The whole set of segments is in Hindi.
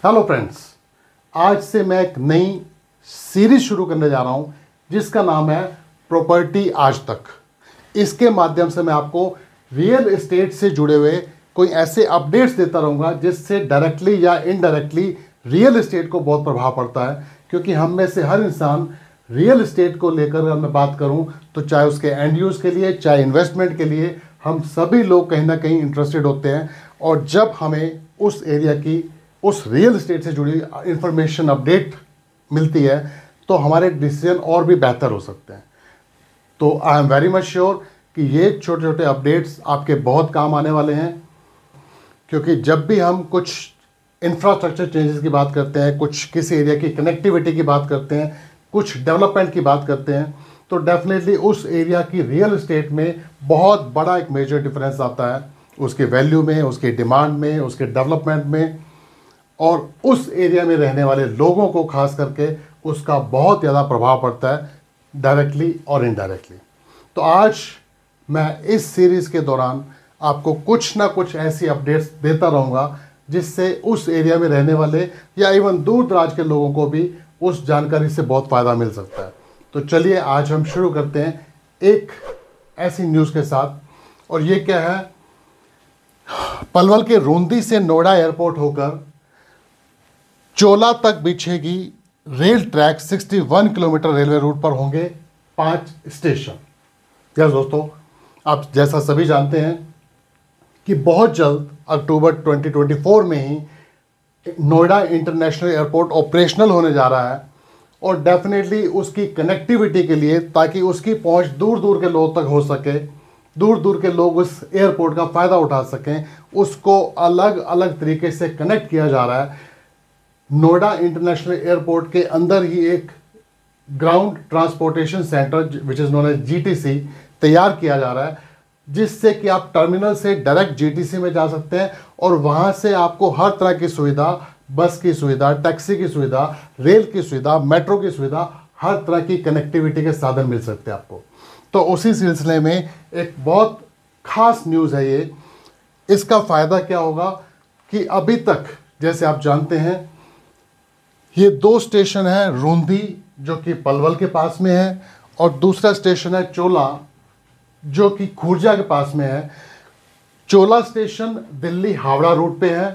हेलो फ्रेंड्स, आज से मैं एक नई सीरीज शुरू करने जा रहा हूं जिसका नाम है प्रॉपर्टी आज तक। इसके माध्यम से मैं आपको रियल एस्टेट से जुड़े हुए कोई ऐसे अपडेट्स देता रहूंगा जिससे डायरेक्टली या इनडायरेक्टली रियल एस्टेट को बहुत प्रभाव पड़ता है। क्योंकि हम में से हर इंसान रियल एस्टेट को लेकर अगर मैं बात करूं तो चाहे उसके एंड यूज़ के लिए चाहे इन्वेस्टमेंट के लिए, हम सभी लोग कहीं ना कहीं इंटरेस्टेड होते हैं। और जब हमें उस एरिया की, उस रियल एस्टेट से जुड़ी इंफॉर्मेशन अपडेट मिलती है तो हमारे डिसीजन और भी बेहतर हो सकते हैं। तो I am very much sure कि ये छोटे छोटे अपडेट्स आपके बहुत काम आने वाले हैं। क्योंकि जब भी हम कुछ इंफ्रास्ट्रक्चर चेंजेस की बात करते हैं, कुछ किसी एरिया की कनेक्टिविटी की बात करते हैं, कुछ डेवलपमेंट की बात करते हैं, तो डेफिनेटली उस एरिया की रियल एस्टेट में बहुत बड़ा एक मेजर डिफरेंस आता है, उसके वैल्यू में, उसके डिमांड में, उसके डेवलपमेंट में, और उस एरिया में रहने वाले लोगों को खास करके उसका बहुत ज़्यादा प्रभाव पड़ता है, डायरेक्टली और इनडायरेक्टली। तो आज मैं इस सीरीज़ के दौरान आपको कुछ ना कुछ ऐसी अपडेट्स देता रहूँगा जिससे उस एरिया में रहने वाले या इवन दूर दराज के लोगों को भी उस जानकारी से बहुत फ़ायदा मिल सकता है। तो चलिए आज हम शुरू करते हैं एक ऐसी न्यूज़ के साथ। और ये क्या है, पलवल के रूंदी से नोएडा एयरपोर्ट होकर चोला तक बिछेगी rail track. 61 kilometre railway route पर होंगे 5 स्टेशन। यस दोस्तों, आप जैसा सभी जानते हैं कि बहुत जल्द अक्टूबर 2024 में ही नोएडा इंटरनेशनल एयरपोर्ट ऑपरेशनल होने जा रहा है। और डेफिनेटली उसकी कनेक्टिविटी के लिए, ताकि उसकी पहुंच दूर दूर के लोगों तक हो सके, दूर दूर के लोग उस एयरपोर्ट का फ़ायदा उठा सकें, उसको अलग अलग तरीके से कनेक्ट किया जा रहा है। नोएडा इंटरनेशनल एयरपोर्ट के अंदर ही एक ground transportation centre which is known as GTC तैयार किया जा रहा है, जिससे कि आप टर्मिनल से डायरेक्ट GTC में जा सकते हैं और वहाँ से आपको हर तरह की सुविधा, बस की सुविधा, टैक्सी की सुविधा, रेल की सुविधा, मेट्रो की सुविधा, हर तरह की कनेक्टिविटी के साधन मिल सकते हैं आपको। तो उसी सिलसिले में एक बहुत खास न्यूज़ है ये। इसका फ़ायदा क्या होगा कि अभी तक जैसे आप जानते हैं ये 2 स्टेशन है, रूंदी जो कि पलवल के पास में है और दूसरा स्टेशन है चोला जो कि खुर्जा के पास में है। चोला स्टेशन दिल्ली हावड़ा रूट पे है,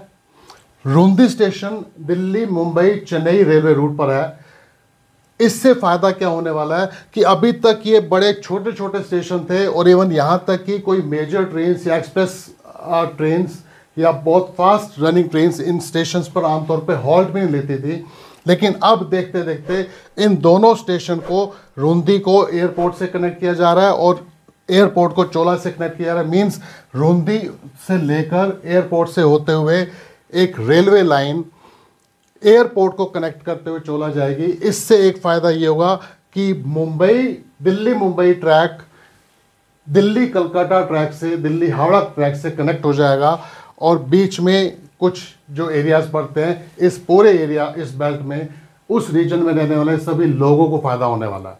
Rundi station Delhi Mumbai Chennai railway route पर है। इससे फ़ायदा क्या होने वाला है कि अभी तक ये बड़े छोटे छोटे स्टेशन थे और इवन यहाँ तक कि कोई मेजर ट्रेन्स या एक्सप्रेस ट्रेन्स या बहुत फास्ट रनिंग ट्रेन्स इन स्टेशंस पर आमतौर पे हॉल्ट भी नहीं लेती थी। लेकिन अब देखते देखते इन दोनों स्टेशन को, रूंदी को एयरपोर्ट से कनेक्ट किया जा रहा है और एयरपोर्ट को चोला से कनेक्ट किया जा रहा है। मीन्स रूंदी से लेकर एयरपोर्ट से होते हुए एक रेलवे लाइन एयरपोर्ट को कनेक्ट करते हुए चोला जाएगी। इससे एक फ़ायदा ये होगा कि दिल्ली मुंबई ट्रैक दिल्ली कलकत्ता ट्रैक से, दिल्ली हावड़ा ट्रैक से कनेक्ट हो जाएगा और बीच में कुछ जो एरियाज़ पड़ते हैं, इस पूरे एरिया, इस बेल्ट में, उस रीजन में रहने वाले सभी लोगों को फ़ायदा होने वाला है।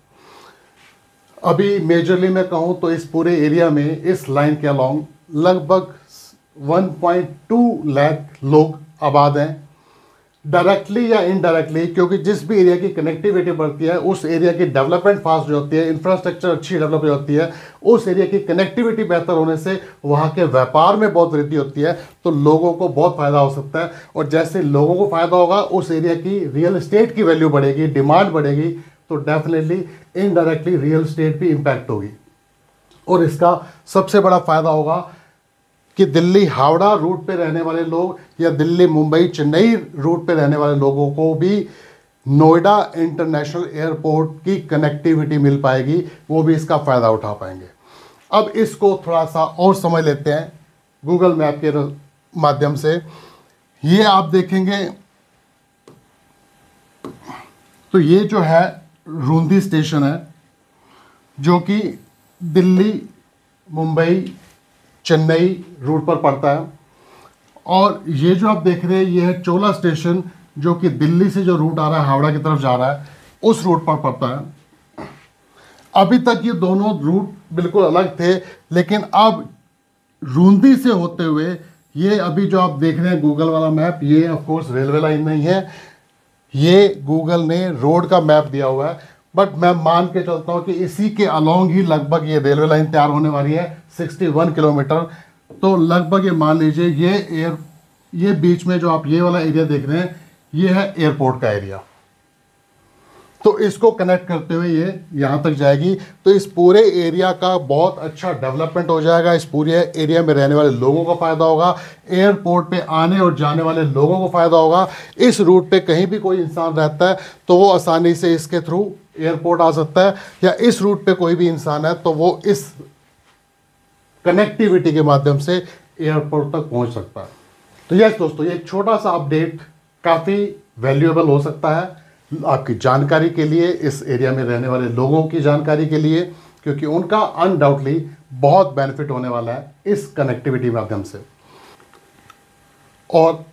अभी मेजरली मैं कहूँ तो इस पूरे एरिया में, इस लाइन के अलॉन्ग लगभग 1.2 लाख लोग आबाद हैं, डायरेक्टली या इनडायरेक्टली। क्योंकि जिस भी एरिया की कनेक्टिविटी बढ़ती है, उस एरिया की डेवलपमेंट फास्ट हो जाती है, इंफ्रास्ट्रक्चर अच्छी डेवलप हो जाती है, उस एरिया की कनेक्टिविटी बेहतर होने से वहाँ के व्यापार में बहुत वृद्धि होती है, तो लोगों को बहुत फ़ायदा हो सकता है। और जैसे लोगों को फ़ायदा होगा, उस एरिया की रियल एस्टेट की वैल्यू बढ़ेगी, डिमांड बढ़ेगी, तो डेफिनेटली इनडायरेक्टली रियल एस्टेट भी इम्पैक्ट होगी। और इसका सबसे बड़ा फ़ायदा होगा कि दिल्ली हावड़ा रूट पे रहने वाले लोग या दिल्ली मुंबई चेन्नई रूट पे रहने वाले लोगों को भी नोएडा इंटरनेशनल एयरपोर्ट की कनेक्टिविटी मिल पाएगी, वो भी इसका फ़ायदा उठा पाएंगे। अब इसको थोड़ा सा और समझ लेते हैं गूगल मैप के माध्यम से। ये आप देखेंगे तो ये जो है रूंदी स्टेशन है जो कि दिल्ली मुंबई चेन्नई रूट पर पड़ता है। और ये जो आप देख रहे हैं ये है चोला स्टेशन जो कि दिल्ली से जो रूट आ रहा है हावड़ा की तरफ जा रहा है, उस रूट पर पड़ता है। अभी तक ये दोनों रूट बिल्कुल अलग थे, लेकिन अब रूंदी से होते हुए ये अभी जो आप देख रहे हैं गूगल वाला मैप, ये ऑफ कोर्स रेलवे लाइन नहीं है, ये गूगल ने रोड का मैप दिया हुआ है। बट मैं मान के चलता हूँ कि इसी के अलोंग ही लगभग ये रेलवे लाइन तैयार होने वाली है, 61 किलोमीटर। तो लगभग ये मान लीजिए ये बीच में जो आप ये वाला एरिया देख रहे हैं, ये है एयरपोर्ट का एरिया। तो इसको कनेक्ट करते हुए ये यहाँ तक जाएगी। तो इस पूरे एरिया का बहुत अच्छा डेवलपमेंट हो जाएगा, इस पूरे एरिया में रहने वाले लोगों को फ़ायदा होगा, एयरपोर्ट पे आने और जाने वाले लोगों को फ़ायदा होगा। इस रूट पे कहीं भी कोई इंसान रहता है तो वो आसानी से इसके थ्रू एयरपोर्ट आ सकता है, या इस रूट पे कोई भी इंसान है तो वो इस कनेक्टिविटी के माध्यम से एयरपोर्ट तक पहुँच सकता है। तो यस दोस्तों, ये एक छोटा सा अपडेट काफ़ी वैल्यूएबल हो सकता है आपकी जानकारी के लिए, इस एरिया में रहने वाले लोगों की जानकारी के लिए, क्योंकि उनका अनडाउटली बहुत बेनिफिट होने वाला है इस कनेक्टिविटी माध्यम से। और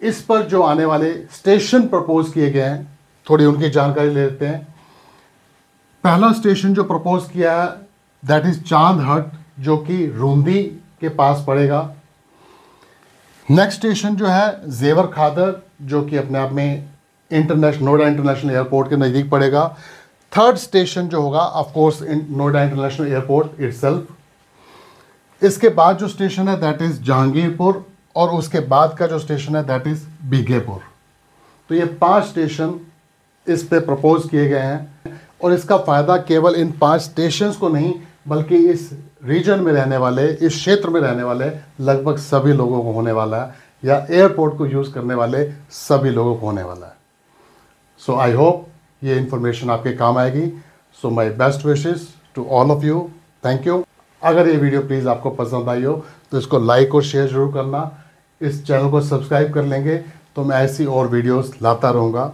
इस पर जो आने वाले स्टेशन प्रपोज किए गए हैं, थोड़ी उनकी जानकारी ले लेते हैं। पहला स्टेशन जो प्रपोज किया है दैट इज चांद हट, जो कि रूंदी के पास पड़ेगा। नेक्स्ट स्टेशन जो है जेवर खादर, जो कि अपने आप में नोएडा इंटरनेशनल एयरपोर्ट के नज़दीक पड़ेगा। थर्ड स्टेशन जो होगा of course Noida international airport itself. इसके बाद जो स्टेशन है दैट इज़ जहांगीरपुर, और उसके बाद का जो स्टेशन है दैट इज़ बीघेपुर। तो ये 5 स्टेशन इस पे प्रपोज किए गए हैं, और इसका फ़ायदा केवल इन 5 स्टेशंस को नहीं बल्कि इस रीजन में रहने वाले, इस क्षेत्र में रहने वाले लगभग सभी लोगों को होने वाला है, या एयरपोर्ट को यूज़ करने वाले सभी लोगों को होने वाला है। सो आई होप ये इन्फॉर्मेशन आपके काम आएगी। So my best wishes to all of you. Thank you. अगर ये वीडियो प्लीज़ आपको पसंद आई हो तो इसको लाइक और शेयर ज़रूर करना। इस चैनल को सब्सक्राइब कर लेंगे तो मैं ऐसी और वीडियोस लाता रहूँगा।